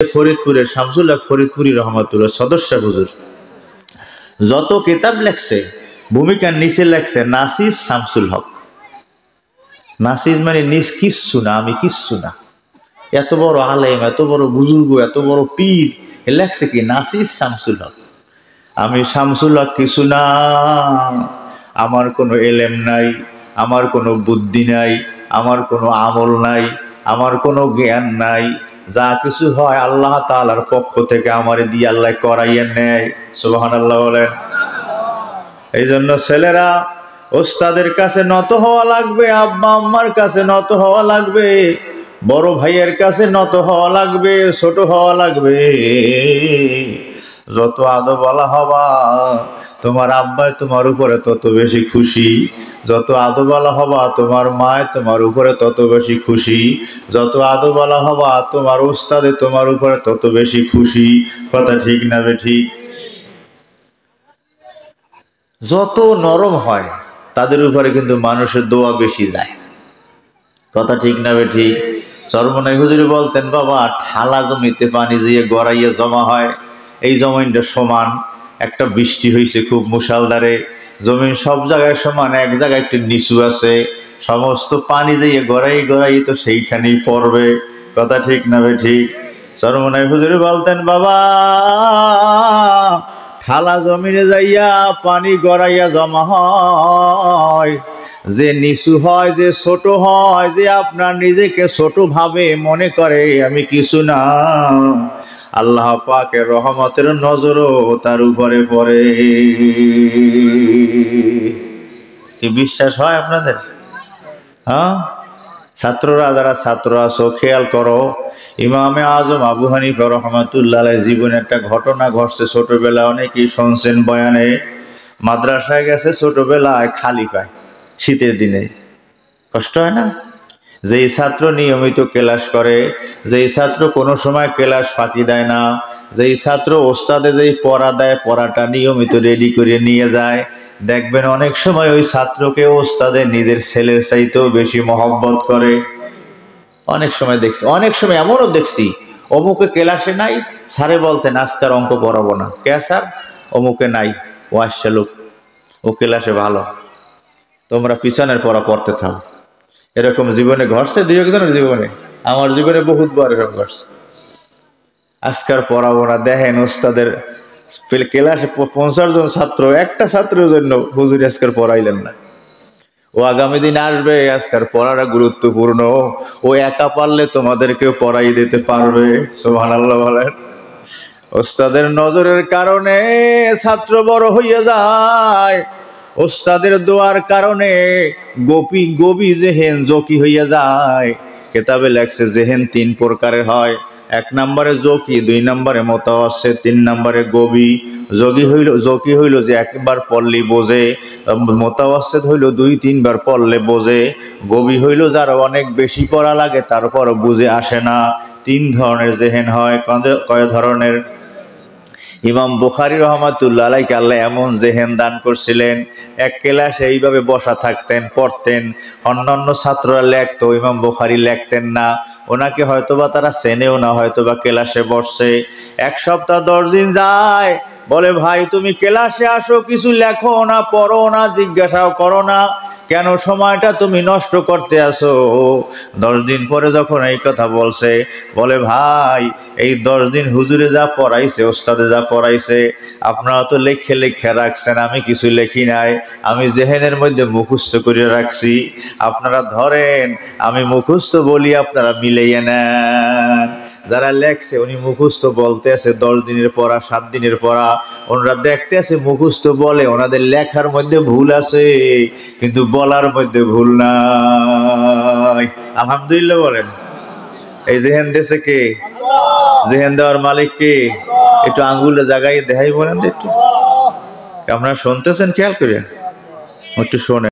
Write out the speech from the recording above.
ফরিদপুরের শামসুল হক ফরিদপুরি রহমাতুল্লাহ সদস্য হুজুর যত কিতাব লেখছে ভূমিকার নিচে লেখছে নাসিস শামসুল হক। নাসিস মানে নিজ কিচ্ছু না, আমি কিচ্ছু না। এত বড় আলেম, এত বড় বুজুর্গ, এত বড় পীর, লেখছে কি নাসিস শামসুল হক। আমি শামসুল হক কিছু না, আমার কোনো এলেম নাই, আমার কোনো বুদ্ধি নাই, আমার কোনো আমল নাই, আমার কোনো জ্ঞান নাই। যা কিছু হয় আল্লাহ তাআলার পক্ষ থেকে আমারে দিয়ে আল্লাহ করাইয়া নেয়। সুবহানাল্লাহ বলেন। এই জন্য ছেলেরা ওস্তাদের কাছে নত হওয়া লাগবে, আব্বা আম্মার কাছে নত হওয়া লাগবে, বড় ভাইয়ের কাছে নত হওয়া লাগবে, ছোট হওয়া লাগবে। যত আদব বলা হবা তোমার আব্বাই তোমার উপরে তত বেশি খুশি, যত আদবালা হবা তোমার মায় তোমার উপরে তত বেশি খুশি, যত আদবালা হবা তোমার ওস্তাদে তোমার উপরে তত বেশি খুশি। কথা ঠিক না বেঠিক? যত নরম হয় তাদের উপরে কিন্তু মানুষের দোয়া বেশি যায়। কথা ঠিক না বেঠিক? চরমনাই হুজুর বলতেন, বাবা ঠালা জমিতে পানি দিয়ে গড়াইয়া জমা হয়, এই জমিনটা সমান, একটা বৃষ্টি হয়েছে খুব মুষলধারে, জমিন সব জায়গায় সমান, এক জায়গায় একটু নিচু আছে, সমস্ত পানি দিয়ে গড়াই গড়াই তো সেইখানেই পড়বে। কথা ঠিক না বেঠিক? চরমনাই হুজুর বলতেন, বাবা ঠালা জমিনে যাইয়া পানি গড়াইয়া জমা হয়, যে নিচু হয়, যে ছোট হয়, যে আপনার নিজেকে ছোট ভাবে মনে করে আমি কিছু না, আল্লাহ পাকের রহমতের নজরও তার উপরে পড়ে। কি বিশ্বাস হয় আপনাদের? হ্যাঁ, ছাত্ররা যারা ছাত্র আছো খেয়াল করো, ইমামে আজম আবু হানিফা রহমাতুল্লাহ আলাইহির জীবনে একটা ঘটনা ঘটছে ছোটবেলা, অনেকেই শুনছেন বয়ানে। মাদ্রাসায় গেছে ছোটবেলায়, খালি পায়, শীতের দিনে কষ্ট হয় না? যেই ছাত্র নিয়মিত ক্লাস করে, যেই ছাত্র কোনো সময় ক্লাস ফাঁকি দেয় না, যেই ছাত্র ওস্তাদে যেই পড়া দেয় পড়াটা নিয়মিত রেডি করে নিয়ে যায়, দেখবেন অনেক সময় ওই ছাত্রকে ওস্তাদে নিজের ছেলের চাইতেও বেশি মহব্বত করে। অনেক সময় দেখছি, অনেক সময় এমনও দেখছি অমুকে ক্লাসে নাই, স্যারে বলতেন আজকার অঙ্ক পড়াবো না। কে স্যার? অমুকে নাই, ও আসছে লোক, ও ক্লাসে ভালো, তোমরা পিছনের পড়া পড়তে থাক। এরকম জীবনে ঘটছে দুই একজনের জীবনে, আমার জীবনে বহুতবার এরকম ঘটছে। আজকার পড়াবো না, দেখেন ওস্তাদের ক্লাসে 50 জন ছাত্র, একটা ছাত্রের জন্য হুজুর আজকার পড়াইলেন না। ও আগামী দিন আসবে, আজকার পড়াটা গুরুত্বপূর্ণ, ও একা পারলে তোমাদেরকেও পড়াই দিতে পারবে। সুবহানাল্লাহ বলেন। ওস্তাদের নজরের কারণে ছাত্র বড় হইয়া যায়, ওস্তাদের দোয়ার কারণে গবি জেহেন জকি হইয়া যায়। কেতাবে লেখছে জেহেন 3 প্রকারের হয়, 1 নম্বরে জকি, 2 নম্বরে মুতাওয়াসসিত, 3 নম্বরে গবি। জকি হইল যে একবার পড়লি বোঝে, মুতাওয়াসসিত হইল 2-3 বার পড়লে বোঝে, গবি হইল যার অনেক বেশি পড়া লাগে তারপর বুঝে আসে না। 3 ধরনের জেহেন হয়। কয় ধরনের? ইমাম বুখারী রহমাতুল্লাহ আলাইহি আল্লাহ এমন জেহেন দান করছিলেন, এক ক্লাসে এইভাবে বসা থাকতেন, পড়তেন, অন্যান্য ছাত্ররা লেখতো, ইমাম বুখারী লেখতেন না। ওনাকে হয়তোবা তারা চেনেও না, হয়তোবা ক্লাসে বসছে। 1 সপ্তাহ 10 দিন যায়, বলে ভাই তুমি ক্লাসে আসো, কিছু লেখো না, পড়ো না, জিজ্ঞাসাও করো না, কেন সময়টা তুমি নষ্ট করতে আসো? 10 দিন পরে যখন এই কথা বলছে, বলে ভাই এই 10 দিন হুজুরে যা পড়াইছে, ওস্তাদে যা পড়াইছে, আপনারা তো লেখে লেখে রাখছেন, আমি কিছু লেখি নাই, আমি জেহেনের মধ্যে মুখস্থ করে রাখছি। আপনারা ধরেন আমি মুখস্থ বলি, আপনারা মিলাইয়া নেন। যারা লেখছে উনি মুখস্থ বলতে আছে 10 দিনের পড়া, 7 দিনের পড়া, ওনারা দেখতে আছে মুখস্থ বলে, ওনাদের লেখার মধ্যে ভুল আছে কিন্তু বলার মধ্যে ভুল নাই। আলহামদুলিল্লাহ বলেন। এই জেহেন দেশে কে? জেহেন দেওয়ার মালিক কে? একটু আঙ্গুলে জাগাই দেখাই বলেন তো একটু। আপনারা শুনতেছেন? খেয়াল করে একটু শোনেন।